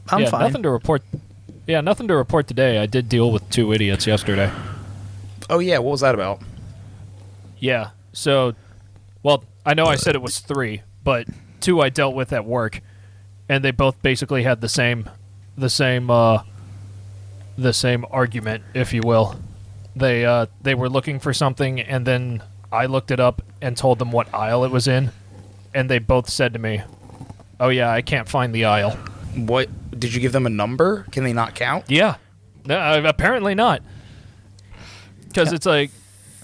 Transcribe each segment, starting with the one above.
I'm fine. Nothing to report. Yeah, nothing to report today. I did deal with 2 idiots yesterday. Oh, yeah. What was that about? Yeah. So, well, I know I said it was 3, but 2 I dealt with at work, and they both basically had the same argument, if you will. They were looking for something, and then I looked it up and told them what aisle it was in, and they both said to me, "Oh yeah, I can't find the aisle." What? Did you give them a number? Can they not count? Yeah. No, apparently not. Because it's like,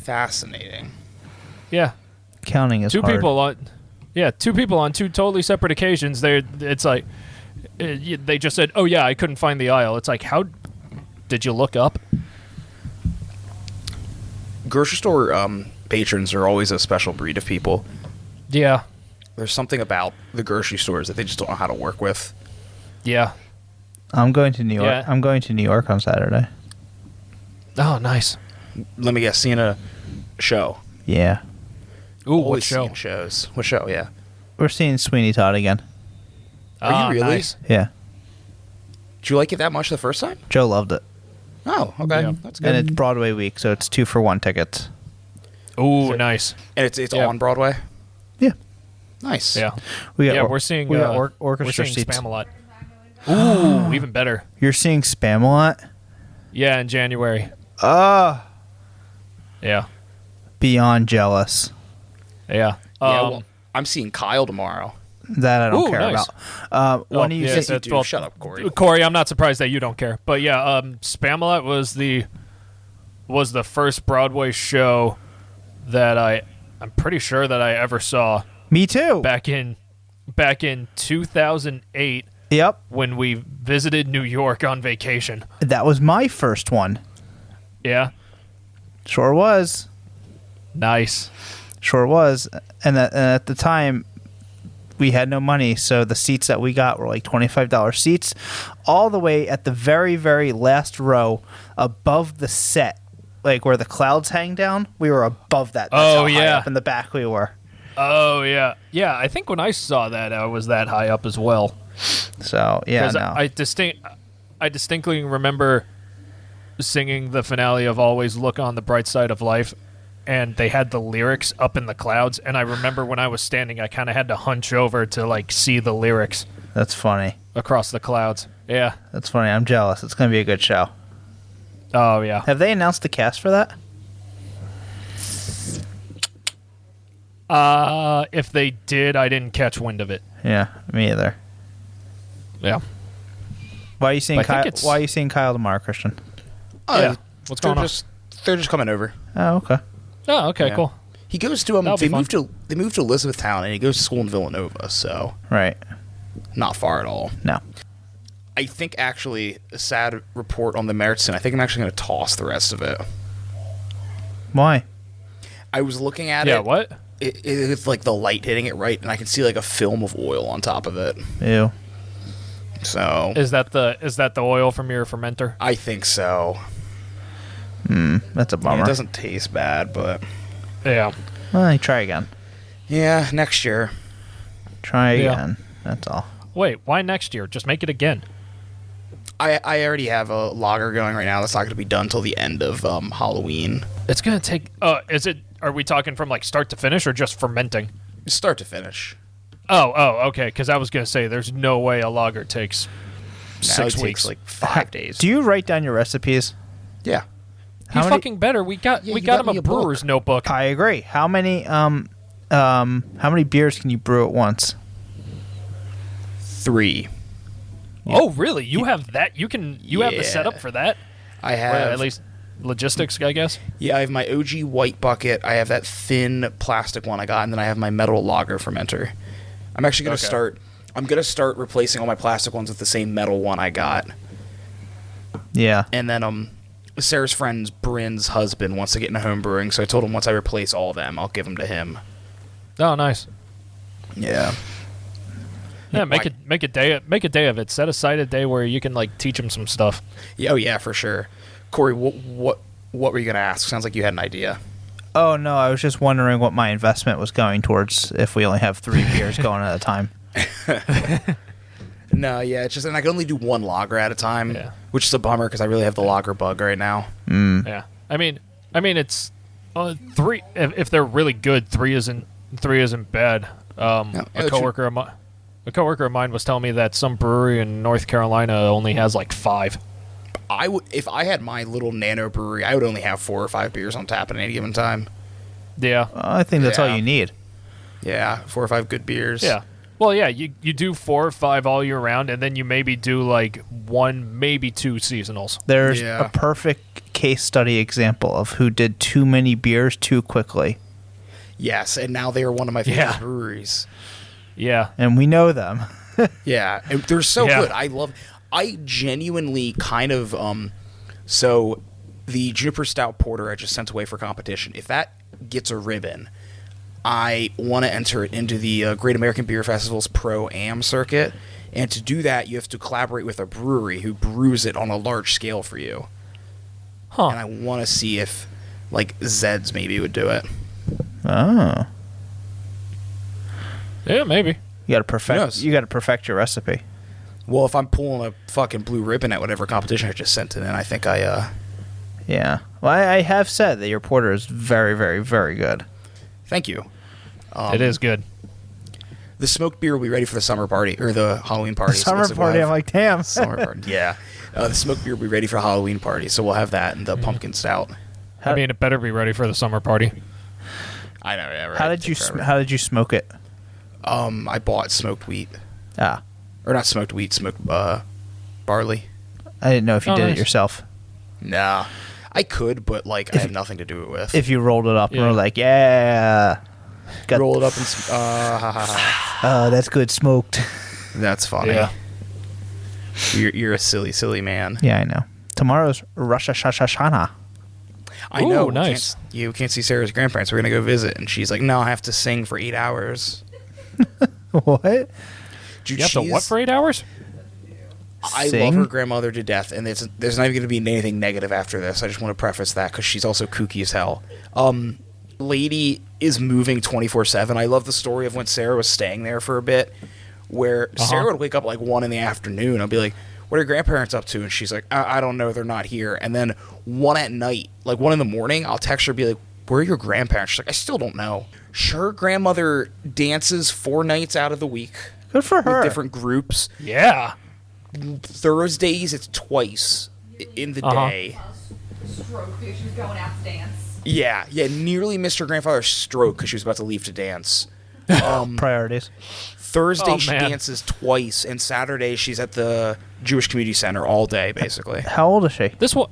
Fascinating. yeah, Counting is 2 hard. people on, 2 people on 2 totally separate occasions. It's like, they just said, "Oh yeah, I couldn't find the aisle." It's like, how did you look up? Grocery store patrons are always a special breed of people. Yeah, There's something about the grocery stores that they just don't know how to work with. yeah. I'm going to New York. Yeah. I'm going to New York on Saturday. Oh, nice. Let me guess, seeing a show. Yeah. Ooh, what Always show? seeing shows. What show? Yeah. We're seeing Sweeney Todd again. Are you really? Nice. Yeah. Did you like it that much the first time? Joe loved it. Oh, okay. Yeah. That's good. And it's Broadway week, so it's 2 for 1 tickets. Ooh, nice. And it's Yeah. on Broadway? Yeah. Nice. Yeah. We got Yeah, we're seeing we got we're orchestra seeing seats. Spam-A-Lot. Ooh, even better. You're seeing Spam-A-Lot? Yeah, in January. Ah. Yeah. Beyond jealous. Yeah. Yeah, well, I'm seeing Kyle tomorrow. That I don't Ooh, care nice. about. When do you yeah, think that's- Dude, well, shut up, Corey. Corey, I'm not surprised that you don't care. But yeah, Spam-A-Lot was the first Broadway show that I'm pretty sure that I ever saw Me too. back in 2008 Yep. when we visited New York on vacation. That was my first one. Yeah. Sure was. Nice. Sure was. And at the time, we had no money, so the seats that we got were like $25 seats, all the way at the very, very last row above the set, like where the clouds hang down. We were above that. That's how high up in the back we were. Oh, yeah. Yeah, I think when I saw that, I was that high up as well. So, yeah, 'Cause no. I distinctly remember singing the finale of Always Look on the Bright Side of Life, and they had the lyrics up in the clouds, and I remember when I was standing, I kind of had to hunch over to, like, see the lyrics That's funny. across the clouds. Yeah. That's funny. I'm jealous. It's going to be a good show. Oh, yeah. Have they announced the cast for that? If they did, I didn't catch wind of it. Yeah, me either. Yeah. Why are you seeing I think Kyle? it's- Why are you seeing Kyle tomorrow, Christian? Yeah. What's going on? They're just coming over. Oh, okay. Oh, okay, Yeah. cool. He goes to That'll be fun. they moved to Elizabethtown, and he goes to school in Villanova, so Right. not far at all. No. I think actually a sad report on the Meriton. I think I'm actually going to toss the rest of it. Why? I was looking at Yeah, it. what? It's like the light hitting it right, and I can see like a film of oil on top of it. Ew. So Is that the oil from your fermenter? I think so. That's a Yeah, bummer. it doesn't taste bad, but Yeah. Well, try again. yeah, next year. Try Yeah. again. That's all. Wait, why next year? Just make it again. I already have a lager going right now. That's not going to be done till the end of Halloween, It's gonna take. Are we talking from like start to finish or just fermenting? start to finish. Oh, okay. Because I was gonna say there's no way a lager takes Now 6 it weeks. takes like 5 days. Do you write down your recipes? Yeah. How you many- fucking better. We got Yeah, you got got him a me a book. brewer's notebook. I agree. How many beers can you brew at once? 3. Oh, really? You have that? You have the Yeah. setup for that? I Or have at least logistics, I guess. Yeah, I have my OG white bucket. I have that thin plastic one I got, and then I have my metal lager fermenter. I'm actually going to Okay. I'm going to start replacing all my plastic ones with the same metal one I got. Yeah. And then Sarah's friend's Bryn's husband wants to get into home brewing, so I told him once I replace all of them, I'll give them to him. Oh, nice. Yeah. Yeah, make a day of it. Set aside a day where you can like teach him some stuff. Yeah, oh yeah, for sure. Corey, what were you going to ask? Sounds like you had an idea. Oh, no. I was just wondering what my investment was going towards if we only have 3 beers going at a time. No, yeah, it's just, and I can only do one lager at a time, Yeah. which is a bummer because I really have the lager bug right now. Yeah. I mean, it's 3. If they're really good, 3 isn't bad. A coworker of mine was telling me that some brewery in North Carolina only has like 5. If I had my little nano brewery, I would only have 4 or 5 beers on tap at any given time. Yeah. I think that's all Yeah. you need. Yeah, 4 or 5 good beers. Yeah. Well, yeah, you do 4 or 5 all year round, and then you maybe do like 1, maybe 2 seasonals. There's Yeah. a perfect case study example of who did too many beers too quickly. Yes, and now they are one of my favorite Yeah. breweries. Yeah. And we know them. Yeah, and they're so Yeah. good. I genuinely kind of so the Juniper Stout Porter I just sent away for competition. If that gets a ribbon, I want to enter it into the Great American Beer Festival's Pro-Am circuit. And to do that, you have to collaborate with a brewery who brews it on a large scale for you. Huh. And I want to see if, like, Zed's maybe would do it. Oh. Yeah, maybe. You gotta perfect knows? you gotta perfect your recipe. Well, if I'm pulling a fucking blue ribbon at whatever competition I just sent it in, I think Yeah. Well, I have said that your porter is very, very, very good. thank you. It is good. The smoked beer will be ready for the summer party, or the Halloween party. so Summer we'll party, have- I'm like, damn. Summer party, yeah. The smoked beer will be ready for Halloween party, so we'll have that and the pumpkin stout. I mean, it better be ready for the summer party. I know, yeah, right. How did you smoke it? I bought smoked wheat. Ah, Or not smoked wheat, smoked barley. I didn't know if you Oh, did nice. it yourself. Nah. I could, but, like, I have nothing to do it with. If you rolled it up and Yeah. were like, yeah, got, Roll it up and... that's good smoked. That's funny. Yeah. You're a silly, silly man. Yeah, I know. Tomorrow's Rosh Hashanah. I know. Ooh, nice. You can't see Sarah's grandparents. We're going to go visit. And she's like, no, I have to sing for 8 hours. What? Dude, You have to what for 8 hours? I Sing? love her grandmother to death, and there's not even going to be anything negative after this. I just want to preface that because she's also kooky as hell. Lady is moving 24/7. I love the story of when Sarah was staying there for a bit, where Sarah would wake up like 1 in the afternoon. I'll be like, "What are your grandparents up to?" And she's like, "I don't know. They're not here." And then 1 at night, like 1 in the morning, I'll text her, be like, "Where are your grandparents?" She's like, "I still don't know." Her grandmother dances 4 nights out of the week Good for her. with different groups. Yeah. Thursdays, it's twice in the day. Stroke because she was going out to dance. Yeah, nearly missed her grandfather's stroke because she was about to leave to dance. Priorities. Thursday Oh, she man. dances twice, and Saturday she's at the Jewish Community Center all day, basically. How old is she? This one.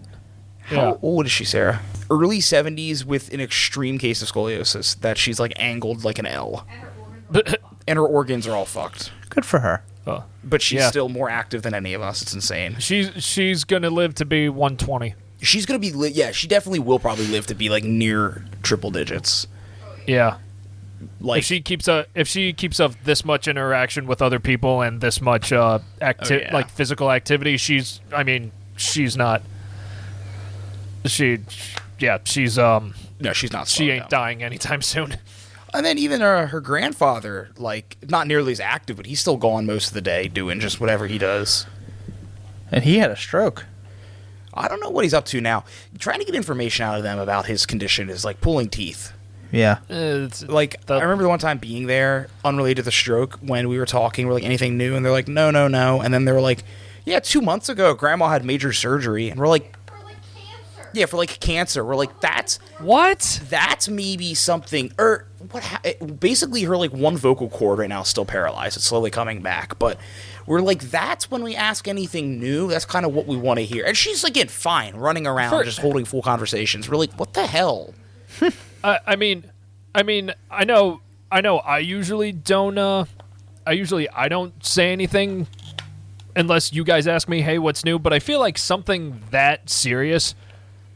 How old is she, Sarah? Early 70s with an extreme case of scoliosis that she's like angled like an L. And her organs are all fucked. Good for her. Oh. But she's Yeah. still more active than any of us. It's insane. She's gonna live to be 120. She's going to be, she definitely will probably live to be like near triple digits. Yeah. Like, If she keeps up this much interaction with other people and this much yeah. like physical activity, she's not. She's no, she's not. she slowing ain't down. dying anytime soon. And then even her grandfather, like, not nearly as active, but he's still gone most of the day doing just whatever he does. And he had a stroke. I don't know what he's up to now. Trying to get information out of them about his condition is like pulling teeth. Yeah. Like, I remember the one time being there, unrelated to the stroke, when we were talking, we're like, anything new? And they're like, no. And then they were like, yeah, 2 months ago, Grandma had major surgery. And we're like, For like cancer. yeah, for like cancer. We're like, that's maybe something, or basically her like one vocal cord right now is still paralyzed. It's slowly coming back, but we're like, that's when we ask anything new. That's kind of what we want to hear. And she's again fine, running around, just holding full conversations. We're like, what the hell? I mean, I know. I usually don't. I don't say anything unless you guys ask me, "Hey, what's new?" But I feel like something that serious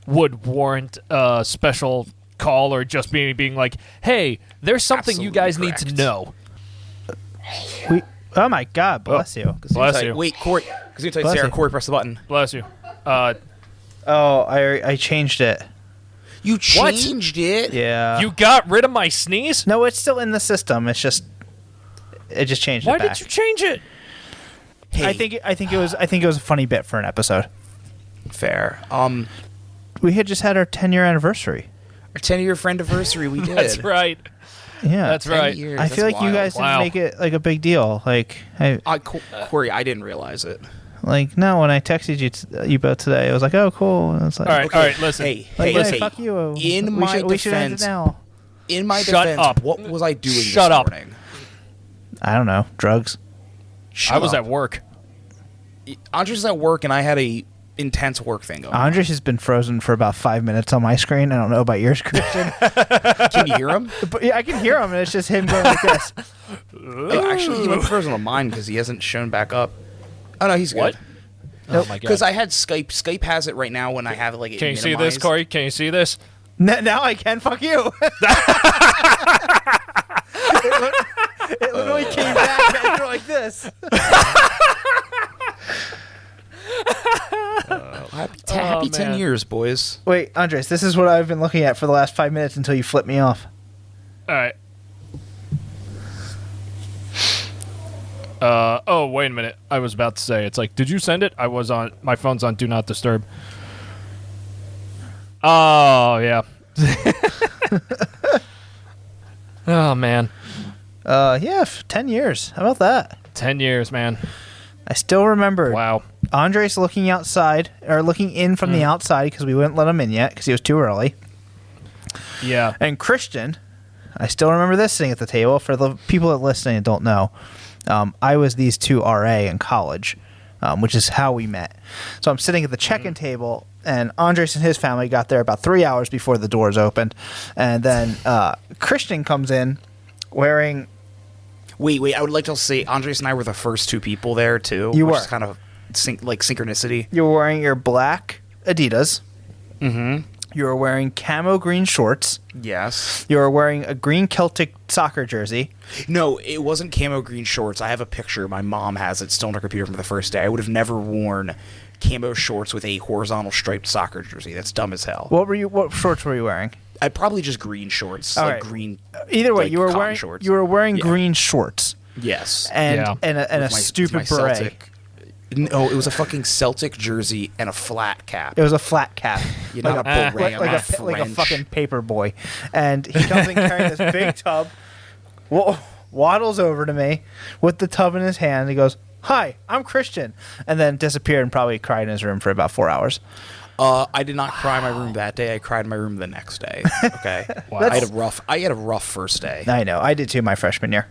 would warrant a special call, or just being like, "Hey, there's something you Absolutely guys need correct. to know." Oh my God, bless you. Bless you. Wait, Corey, because you type Bless Sarah, you. Corey, press the button. Bless you. Oh, I changed it. You changed it? Yeah. You got rid of my sneeze? No, it's still in the system. It just changed Why it back. did you change it? Hey, I think it was a funny bit for an episode. fair. We had just had our 10-year anniversary. Our 10-year friend anniversary, we did. That's right. Yeah, That's 10 right. years, I feel like that's you wild. guys Wow. didn't make it like a big deal. Like, Corey, I didn't realize it. no, when I texted you both today, I was like, oh, cool. And it's like, All right, Okay, all right, listen. Hey, like, hey, hey, hey. fuck you. In my we should end it defense, now. in my Shut defense, up. what was I doing Shut this up. morning? I don't know, drugs. Shut I was up. at work. Andres was at work, and I had a intense work thing going on. Andres has been frozen for about 5 minutes on my screen. I don't know about yours, Christian. Can you hear him? But yeah, I can hear him, and it's just him going like this. Oh, actually, he might be frozen on mine because he hasn't shown back up. Oh no, he's good. What? Oh my god. Because I had Skype. Skype has it right now when I have it, like it Can you see minimized. this, Corey? Can you see this? Now I can. Fuck you. It literally came back and you're like this. Happy 10 man. years, boys. Wait, Andres, this is what I've been looking at for the last 5 minutes until you flip me off. All right. Oh, wait a minute. I was about to say, it's like, did you send it? My phone's on Do Not Disturb. Oh, yeah. Oh, man. Yeah, 10 years. How about that? 10 years, man. I still remember Wow. Andres looking outside, or looking in from the outside because we wouldn't let him in yet because he was too early. Yeah. And Christian, I still remember this sitting at the table. For the people that listening and don't know, I was these two RA in college, which is how we met. So I'm sitting at the check-in table, and Andres and his family got there about 3 hours before the doors opened. And then Christian comes in wearing... Wait. I would like to say Andres and I were the first two people there too. You which were. is kind of synchronicity. You were wearing your black Adidas. Mm-hmm. You were wearing camo green shorts. Yes. You were wearing a green Celtic soccer jersey. No, it wasn't camo green shorts. I have a picture. My mom has it still on her computer from the first day. I would have never worn camo shorts with a horizontal striped soccer jersey. That's dumb as hell. What shorts were you wearing? I'd probably just green shorts, All like right. green. Either way, like you were cotton wearing shorts. you were wearing Yeah. green shorts Yes. and Yeah. and a With my- stupid with my beret. Celtic. No, it was a fucking Celtic jersey and a flat cap. It was a flat cap, You know, like, a beret, like, I'm not a, like a French. fucking paper boy. And he comes in carrying this big tub, waddles over to me with the tub in his hand. He goes, "Hi, I'm Christian," and then disappeared and probably cried in his room for about 4 hours. I did not cry in my room that day. I cried in my room the next day. Okay. Wow. I had a rough first day. I know, I did too my freshman year.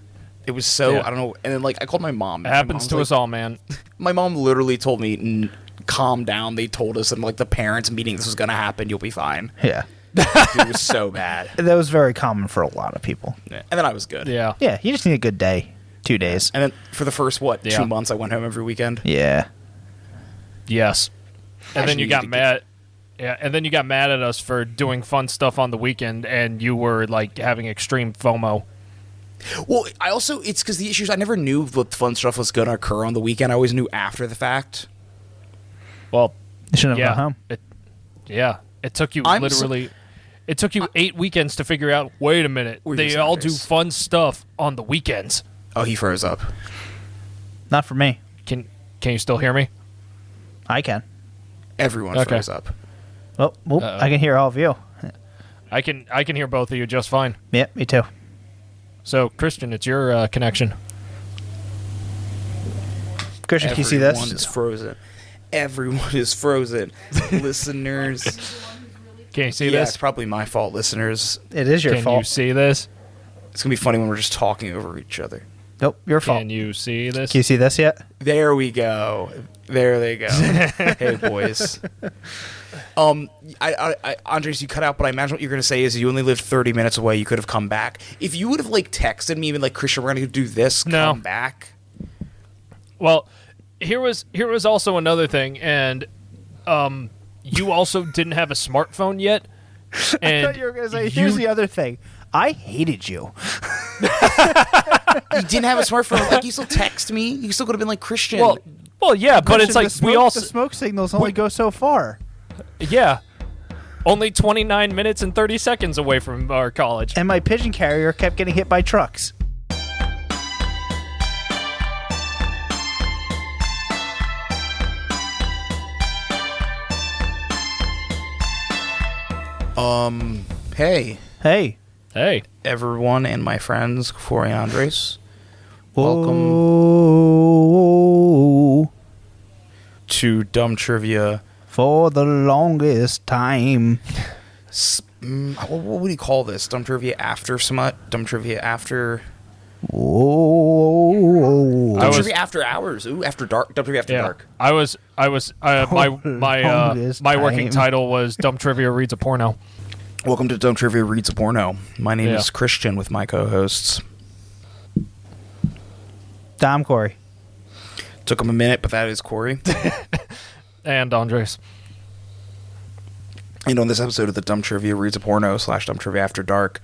It was so Yeah. I don't know. And then like I called my mom. It happens to us all, man. My mom literally told me, "Calm down." They told us in like the parents' meeting this was gonna happen. You'll be fine. Yeah, It was so bad. that was very common for a lot of people. And then I was good. Yeah. Yeah, you just need a good day, 2 days. And then for the first Yeah. 2 months, I went home every weekend. Yeah. Yes. And then Actually, you you got need to mad. Yeah, and then you got mad at us for doing fun stuff on the weekend, and you were like having extreme FOMO. Well, it's because the issues I never knew what fun stuff was going to occur on the weekend. I always knew after the fact. Well, You shouldn't have yeah, gone home. it took you I'm literally. It took you 8 weekends to figure out. Wait a minute, We're they just all do actors. fun stuff on the weekends. Oh, he froze up. Not for me. Can you still hear me? I can. Everyone Okay. froze up. Oh, well, I can hear all of you. I can hear both of you just fine. Yeah, me too. So, Christian, it's your connection. Christian, can you see Everyone this? is frozen. Everyone is frozen. Listeners. Can you see Yeah, this? it's probably my fault, listeners. It is your Can you fault. see this? It's going to be funny when we're just talking over each other. Nope, your fault. Can you see this? Can you see this yet? There we go. There they go. Hey, boys. Andres, you cut out, but I imagine what you're going to say is you only lived 30 minutes away. You could have come back. If you would have like texted me, even like Christian, we're going to do this. No. Come back. Well, here was also another thing, and you also didn't have a smartphone yet. And I thought you were going to say, here's the other thing. I hated you. You didn't have a smartphone. Like you still text me. You still could have been like Christian. well, yeah, but it's Christian, like the we smoke- also the smoke signals only go so far. yeah, only 29 minutes and 30 seconds away from our college. And my pigeon carrier kept getting hit by trucks. Hey, Hey. Hey. everyone and my friends, Corey and Andres. Welcome Oh, to Dumb Trivia. for the longest time. What would you call this? Dumb Trivia after smut? Dumb Trivia after... Oh, Dumb was- Trivia after hours. Ooh, after dark. Dumb Trivia after dark. I was my Longest working time. title was Dumb Trivia Reads a Porno. Welcome to Dumb Trivia Reads a Porno. My name Yeah. is Christian with my co-hosts. Dom Corey. Took him a minute, but that is Corey. And Andres. And on this episode of the Dumb Trivia Reads a Porno / Dumb Trivia After Dark,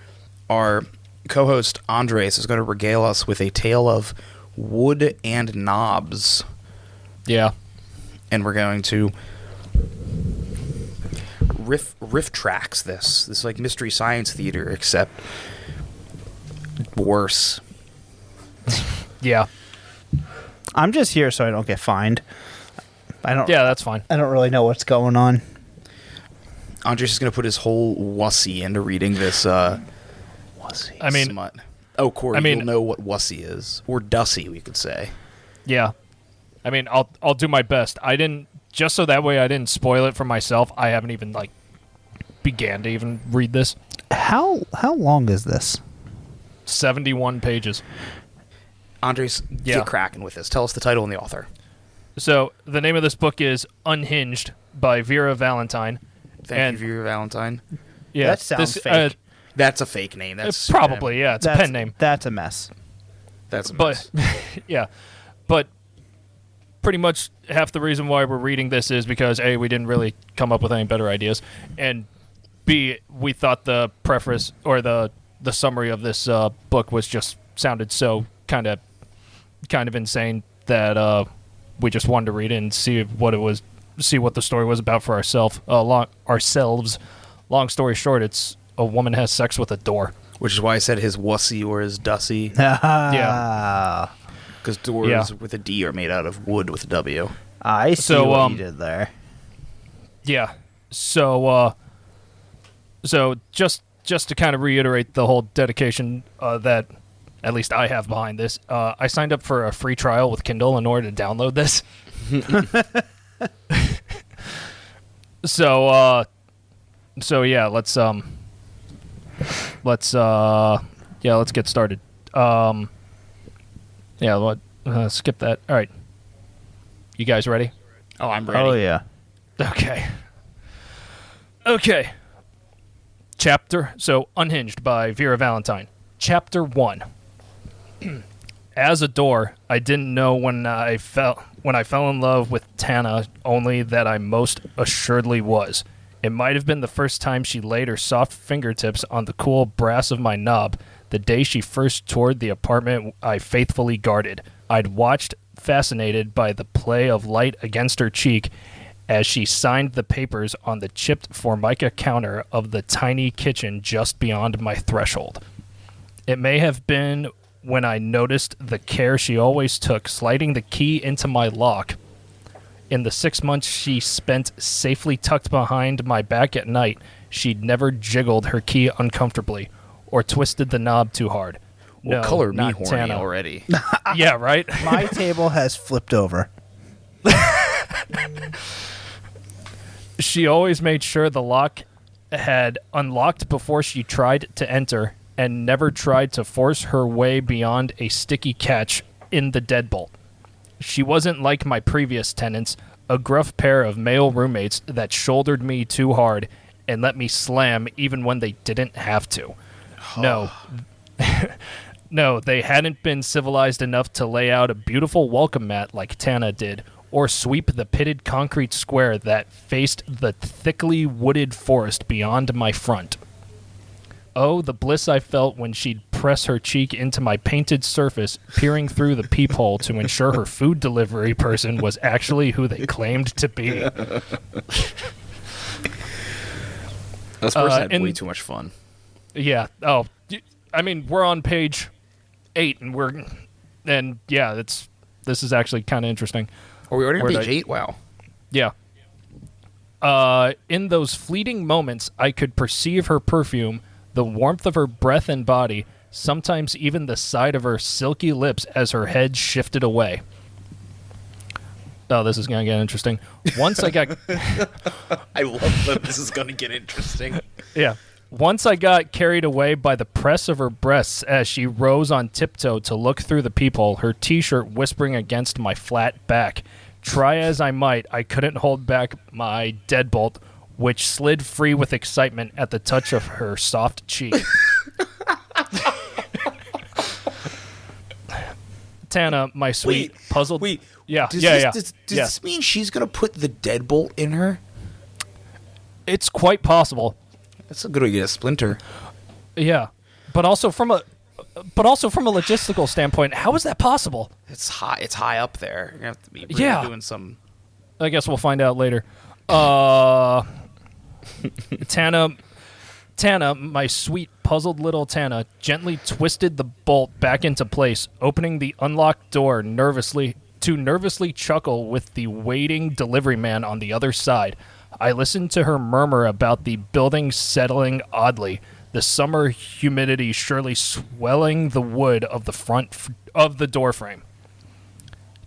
our co-host Andres is going to regale us with a tale of wood and knobs. Yeah. And we're going to riff tracks this. This is like Mystery Science Theater, except worse. Yeah. I'm just here so I don't get fined. Yeah, that's fine. I don't really know what's going on. Andres is going to put his whole wussy into reading this Wussy. I mean, smut. Oh, Corey, I mean- you'll know what wussy is. Or dussy, we could say. yeah. I mean, I'll do my best. I didn't, just so that way I didn't spoil it for myself. I haven't even began to even read this. How long is this? 71 pages. Andres, Yeah. get cracking with this. Tell us the title and the author. So the name of this book is Unhinged by Vera Valentine. Thank you, Vera Valentine. Yeah, That sounds fake. That's a fake name. That's Probably, yeah. It's a pen name. That's a mess. That's a mess. But yeah, but pretty much half the reason why we're reading this is because A, we didn't really come up with any better ideas, and B, we thought the preface or the summary of this book was just sounded so kind of insane that we just wanted to read it and see what the story was about for ourselves. Long story short, it's a woman has sex with a door. Which is why I said his wussy or his dussy. Yeah. Because doors Yeah. with a D are made out of wood with a W. I see So, what you did there. Yeah. So just to kind of reiterate the whole dedication that at least I have behind this, I signed up for a free trial with Kindle in order to download this. So yeah, let's get started. Skip that. All right. You guys ready? Oh, I'm ready. Oh, yeah. Okay. Unhinged by Vera Valentine. Chapter 1. As a door, I didn't know when I fell in love with Tana, only that I most assuredly was. It might have been the first time she laid her soft fingertips on the cool brass of my knob, the day she first toured the apartment I faithfully guarded. I'd watched, fascinated by the play of light against her cheek, as she signed the papers on the chipped formica counter of the tiny kitchen just beyond my threshold. It may have been when I noticed the care she always took sliding the key into my lock. In the 6 months she spent safely tucked behind my back at night, she'd never jiggled her key uncomfortably or twisted the knob too hard. Well, No, color me not horny Tana. already. Yeah, right? My table has flipped over. She always made sure the lock had unlocked before she tried to enter, and never tried to force her way beyond a sticky catch in the deadbolt. She wasn't like my previous tenants, a gruff pair of male roommates that shouldered me too hard and let me slam even when they didn't have to. No. No, they hadn't been civilized enough to lay out a beautiful welcome mat like Tana did, or sweep the pitted concrete square that faced the thickly wooded forest beyond my front. Oh, the bliss I felt when she'd press her cheek into my painted surface, peering through the peephole to ensure her food delivery person was actually who they claimed to be. This person had and- way too much fun. Yeah. Oh, I mean, we're on page 8, and yeah, this is actually kind of interesting. Are we already on Where'd page I- 8? Wow. Yeah. In those fleeting moments, I could perceive her perfume, the warmth of her breath and body, sometimes even the side of her silky lips as her head shifted away. Oh, this is going to get interesting. Once I got... I love that this is going to get interesting. Yeah. Once I got carried away by the press of her breasts as she rose on tiptoe to look through the peephole, her T-shirt whispering against my flat back. Try as I might, I couldn't hold back my deadbolt, which slid free with excitement at the touch of her soft cheek. Tana, my sweet, puzzled... Wait. Yeah, Does yeah. Does this mean she's going to put the deadbolt in her? It's quite possible. That's a good way to get a splinter. Yeah, but also from a logistical standpoint, how is that possible? It's high. It's high up there. You're gonna have to be really Yeah. doing some. I guess we'll find out later. Tana, my sweet puzzled little Tana, gently twisted the bolt back into place, opening the unlocked door nervously chuckle with the waiting delivery man on the other side. I listened to her murmur about the building settling oddly, the summer humidity surely swelling the wood of the front of the doorframe.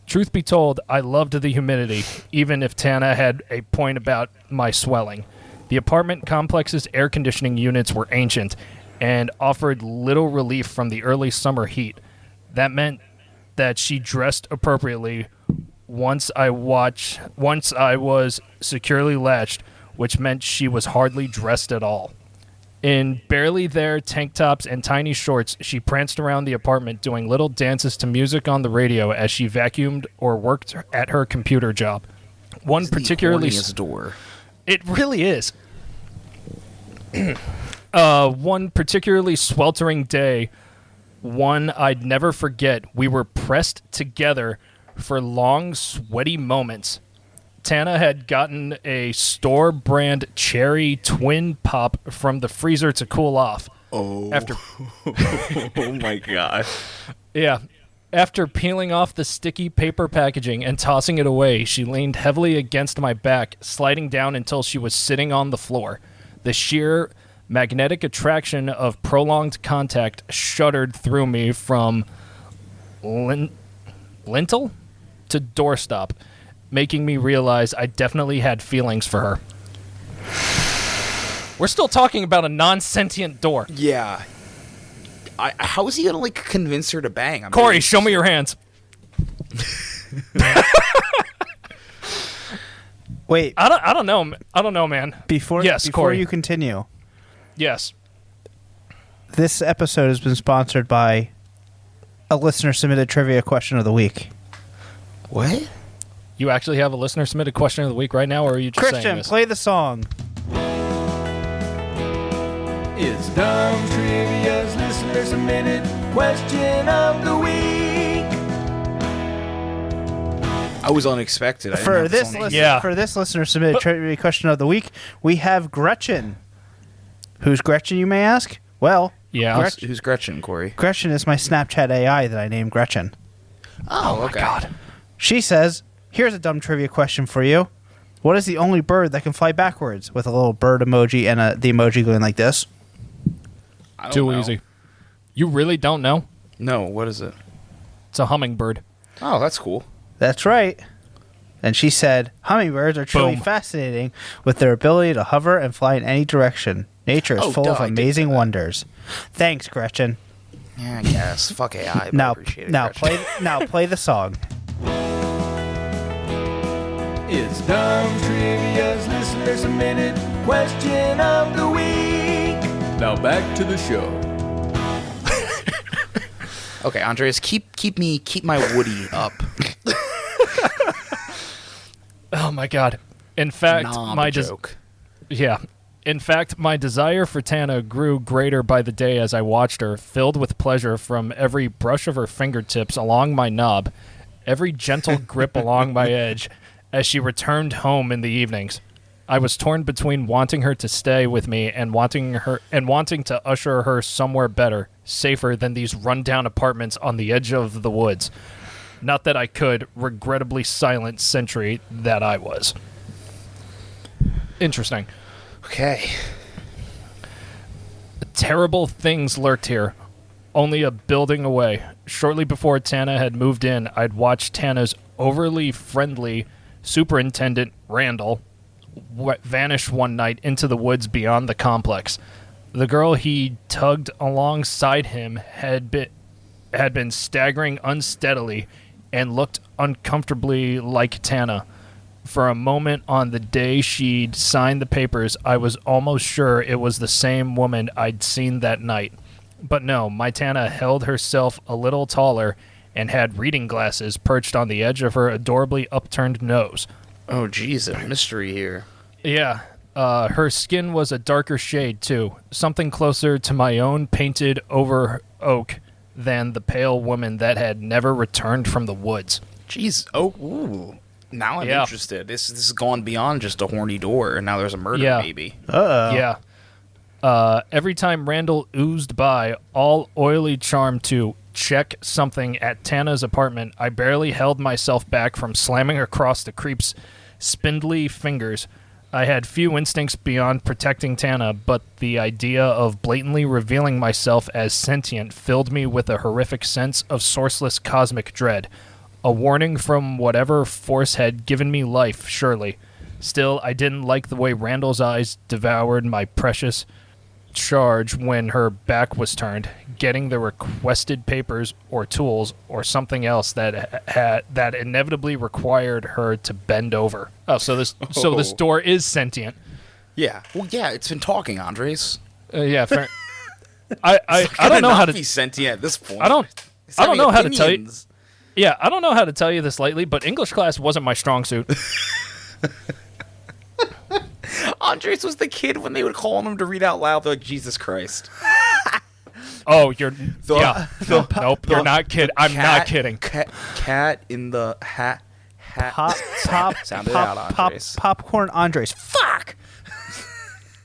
Truth be told, I loved the humidity, even if Tana had a point about my swelling. The apartment complex's air conditioning units were ancient and offered little relief from the early summer heat. That meant that she dressed appropriately once I was securely latched, which meant she was hardly dressed at all. In barely there tank tops and tiny shorts, she pranced around the apartment doing little dances to music on the radio as she vacuumed or worked at her computer job. One particularly the horniest door. It really is. One particularly sweltering day, one I'd never forget, we were pressed together for long, sweaty moments. Tana had gotten a store-brand cherry twin pop from the freezer to cool off. Oh. After, Oh my god. yeah. After peeling off the sticky paper packaging and tossing it away, she leaned heavily against my back, sliding down until she was sitting on the floor. The sheer magnetic attraction of prolonged contact shuddered through me from lintel to doorstop, making me realize I definitely had feelings for her. We're still talking about a non-sentient door. Yeah. How is he gonna convince her to bang? I'm Corey, really show me your hands. Wait, I don't know, man. before Corey. you continue, Yes. this episode has been sponsored by a listener submitted trivia question of the week. What? You actually have a listener submitted question of the week right now, or are you just saying Christian, this? play the song. It's Dumb Trivia's listener submitted question of the week. I was unexpected. I didn't For have this, on- Yeah. for this listener submitted trivia question of the week, we have Gretchen. Who's Gretchen, you may ask? Well, Yeah. Who's Gretchen, Corey? Gretchen is my Snapchat AI that I named Gretchen. Oh, okay. God. She says, here's a dumb trivia question for you. What is the only bird that can fly backwards? With a little bird emoji and the emoji going like this. I don't Too know. easy. You really don't know? No, what is it? It's a hummingbird. Oh, that's cool. That's right. And she said, hummingbirds are truly Boom. fascinating with their ability to hover and fly in any direction. Nature is Oh, full duh, of I did amazing say that. wonders. Thanks, Gretchen. Yeah, I guess. Fuck AI. But I Now, appreciate it, now Gretchen. play the song. It's Dumb Trivia's listener submitted question of the week. Now back to the show. Okay, Andreas, keep my Woody up. Oh my God. In fact, Joke. Yeah. In fact, my desire for Tana grew greater by the day as I watched her, filled with pleasure from every brush of her fingertips along my knob, every gentle grip along my edge, as she returned home in the evenings. I was torn between wanting her to stay with me and wanting to usher her somewhere better, safer than these rundown apartments on the edge of the woods. Not that I could, regrettably silent sentry that I was. Interesting. Okay. Terrible things lurked here, only a building away. Shortly before Tana had moved in, I'd watched Tana's overly friendly superintendent, Randall, vanish one night into the woods beyond the complex. The girl he tugged alongside him had been staggering unsteadily and looked uncomfortably like Tana. For a moment on the day she'd signed the papers, I was almost sure it was the same woman I'd seen that night. But no, my Tana held herself a little taller and had reading glasses perched on the edge of her adorably upturned nose. Oh, geez, a mystery here. Yeah, her skin was a darker shade, too. Something closer to my own painted over oak than the pale woman that had never returned from the woods. Jeez. Oh, ooh. Now I'm interested. This has gone beyond just a horny door, and now there's a murder, maybe. Uh-oh. Yeah. Every time Randall oozed by, all oily charm to check something at Tana's apartment, I barely held myself back from slamming across the creep's spindly fingers. I had few instincts beyond protecting Tana, but the idea of blatantly revealing myself as sentient filled me with a horrific sense of sourceless cosmic dread. A warning from whatever force had given me life, surely. Still, I didn't like the way Randall's eyes devoured my precious charge when her back was turned, getting the requested papers or tools or something else that inevitably required her to bend over. Oh, so this door is sentient. Yeah. Well, yeah, it's been talking, Andres. Yeah, fair. I don't know how to be sentient at this point. I don't Having know how to tell you. opinions. Yeah, I don't know how to tell you this lightly, but English class wasn't my strong suit. Andres was the kid when they would call on him to read out loud. They're like, Jesus Christ. Oh, you're... Nope, you're not kidding. I'm not kidding. Cat in the hat. Pop, Sound it out, Andres. Popcorn Andres. Fuck!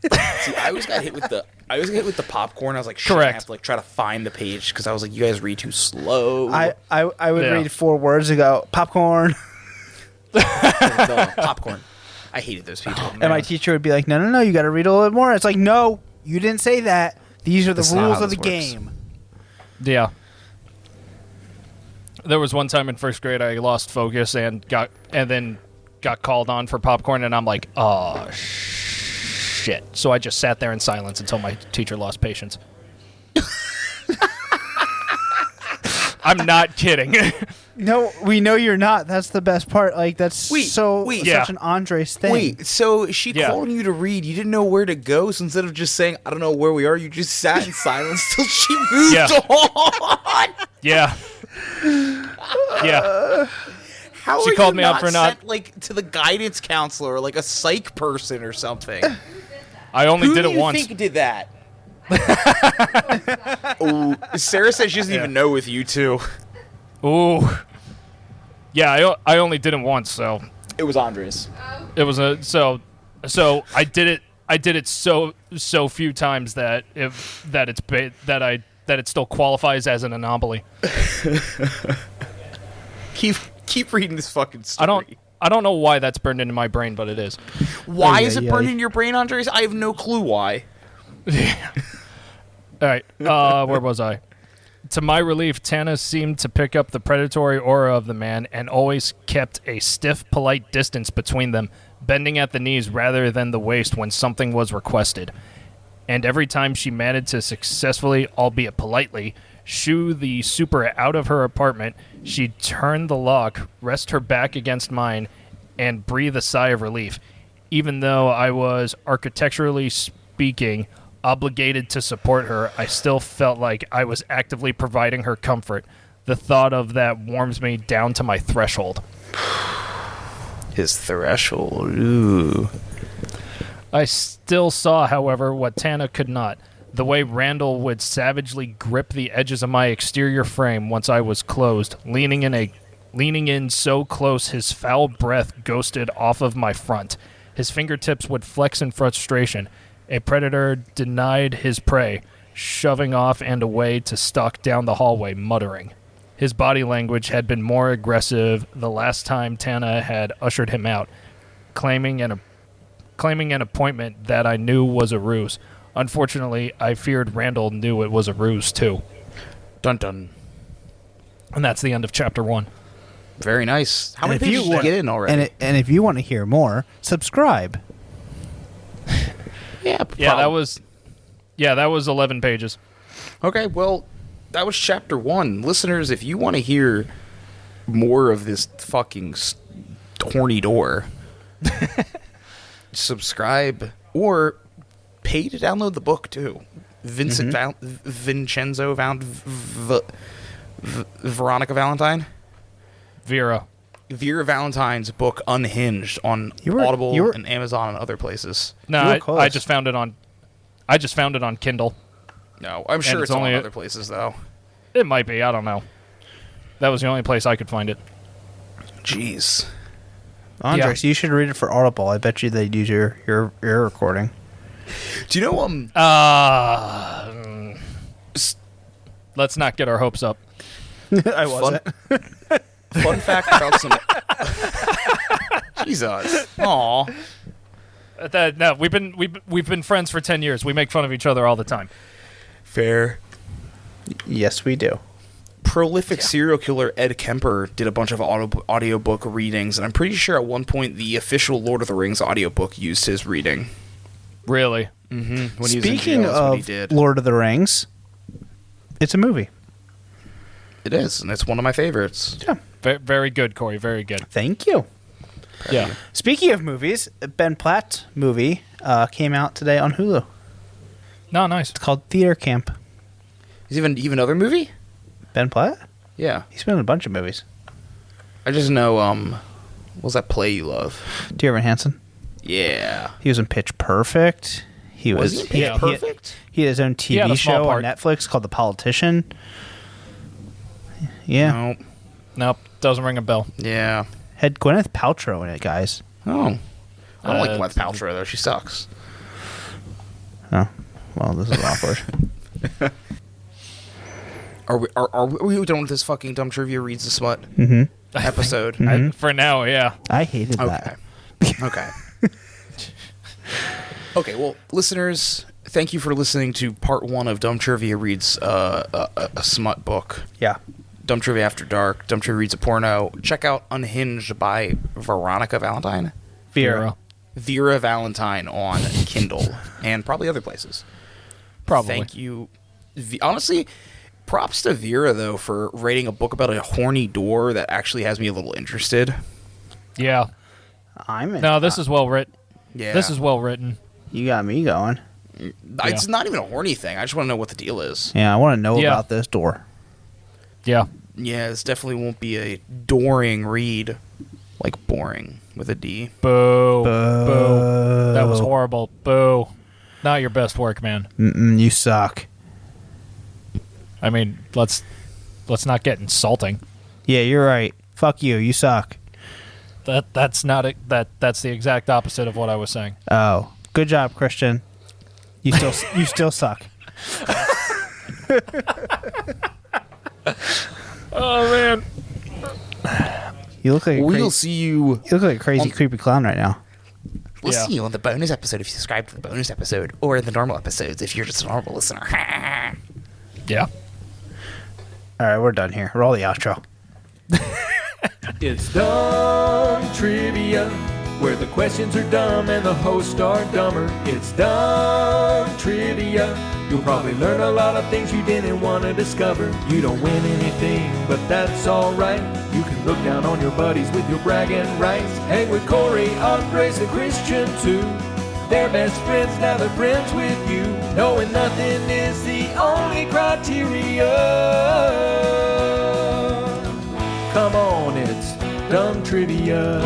See, I always got hit with the popcorn. I was like, shit, Correct. I have to like try to find the page because I was like, you guys read too slow. I would read 4 words ago. Popcorn. Popcorn. I hated those people. And my teacher would be like, no, you got to read a little bit more. It's like, no, you didn't say that. These are the That's not rules how of the this works. game. Yeah. There was one time in first grade I lost focus and then got called on for popcorn, and I'm like, oh, shit. So I just sat there in silence until my teacher lost patience. I'm not kidding. No, we know you're not. That's the best part. Like, that's such an Andres thing. Wait, so she called you to read. You didn't know where to go, so instead of just saying, I don't know where we are, you just sat in silence till she moved on. Yeah. Yeah. How She are called you me out not for not- sent, like, to the guidance counselor or, like, a psych person or something? I only Who did do it you once. think did that? Oh, Sarah says she doesn't even know with you, too. Ooh. Yeah, I only did it once, so It was Andres. it was so I did it so few times that it still qualifies as an anomaly. Keep reading this fucking story. I don't know why that's burned into my brain, but it is. Why is it burned in your brain, Andres? I have no clue why. All right, where was I? To my relief, Tana seemed to pick up the predatory aura of the man and always kept a stiff, polite distance between them, bending at the knees rather than the waist when something was requested. And every time she managed to successfully, albeit politely, shoo the super out of her apartment, she'd turn the lock, rest her back against mine, and breathe a sigh of relief. Even though I was, architecturally speaking, obligated to support her, I still felt like I was actively providing her comfort. The thought of that warms me down to my threshold. His threshold. Ooh. I still saw, however, what Tana could not. The way Randall would savagely grip the edges of my exterior frame once I was closed, leaning in so close his foul breath ghosted off of my front. His fingertips would flex in frustration. A predator denied his prey, shoving off and away to stalk down the hallway, muttering. His body language had been more aggressive the last time Tana had ushered him out, claiming an claiming an appointment that I knew was a ruse. Unfortunately, I feared Randall knew it was a ruse, too. Dun dun. And that's the end of Chapter 1. Very nice. How many And if you pages did you want- get in already? And if you want to hear more, subscribe. Yeah, That was 11 pages. Okay, well, that was Chapter 1. Listeners, if you want to hear more of this fucking horny door, subscribe or pay to download the book, too. Vincenzo Veronica Valentine? Vera. Vera Valentine's book Unhinged on Audible and Amazon and other places. No, You were close. I just found it on Kindle. No, I'm sure it's it's on only other places, though. It might be. I don't know. That was the only place I could find it. Jeez. Andres, you should read it for Audible. I bet you they'd use your recording. Do you know, Let's not get our hopes up. I wasn't. Fun fact about some... Jesus. Aw. No, we've been friends for 10 years. We make fun of each other all the time. Fair. Yes, we do. Prolific serial killer Ed Kemper did a bunch of audiobook readings, and I'm pretty sure at one point the official Lord of the Rings audiobook used his reading. Really? Mm-hmm. When Speaking he was in jail, that's what he of did. Lord of the Rings, it's a movie. It is, and it's one of my favorites. Yeah. Very good, Corey. Very good. Thank you. Yeah. Speaking of movies, Ben Platt movie came out today on Hulu. No, nice. It's called Theater Camp. Is even another movie? Ben Platt? Yeah. He's been in a bunch of movies. I just know, what was that play you love? Dear Evan Hansen. Yeah. He was in Pitch Perfect. He Was was he in Pitch Perfect? He had his own He had TV a small show part. on Netflix called The Politician. Yeah. No. Nope. Doesn't ring a bell. Yeah. Had Gwyneth Paltrow in it, guys. Oh. I don't like Uh, Gwyneth Paltrow, though. She sucks. Oh. Well, this is awkward. Are we done with this fucking dumb trivia reads the smut episode? For now, yeah. I hated Okay. that. Okay. Okay, well, listeners, thank you for listening to part 1 of Dumb Trivia Reads a smut book. Yeah. Dumb Trivia After Dark, Dumb Trivia Reads a Porno. Check out Unhinged by Veronica Valentine. Vera. Vera Valentine on Kindle and probably other places. Probably. Thank you. Honestly, props to Vera, though, for writing a book about a horny door that actually has me a little interested. Yeah. I'm in. No, this is well written. Yeah. This is well written. You got me going. It's not even a horny thing. I just want to know what the deal is. Yeah, I want to know Yeah. about this door. Yeah. Yeah, this definitely won't be a doring read. Like boring with a D. Boo. Boo. Boo. That was horrible. Boo. Not your best work, man. You suck. I mean, let's not get insulting. Yeah, you're right. Fuck you. You suck. That's not that's the exact opposite of what I was saying. Oh, good job, Christian. You still suck. Oh man. You look like We'll see you. you look like a crazy creepy clown right now. We'll Yeah. see you on the bonus episode if you subscribe to the bonus episode, or in the normal episodes if you're just a normal listener. Yeah. All right, we're done here. Roll the outro. It's dumb trivia, where the questions are dumb and the hosts are dumber. It's dumb trivia. You'll probably learn a lot of things you didn't want to discover. You don't win anything, but that's alright. You can look down on your buddies with your bragging rights. Hang with Corey, Andres, and Christian too. They're best friends, now they're friends with you. Knowing nothing is the only criteria. Come on, it's dumb trivia.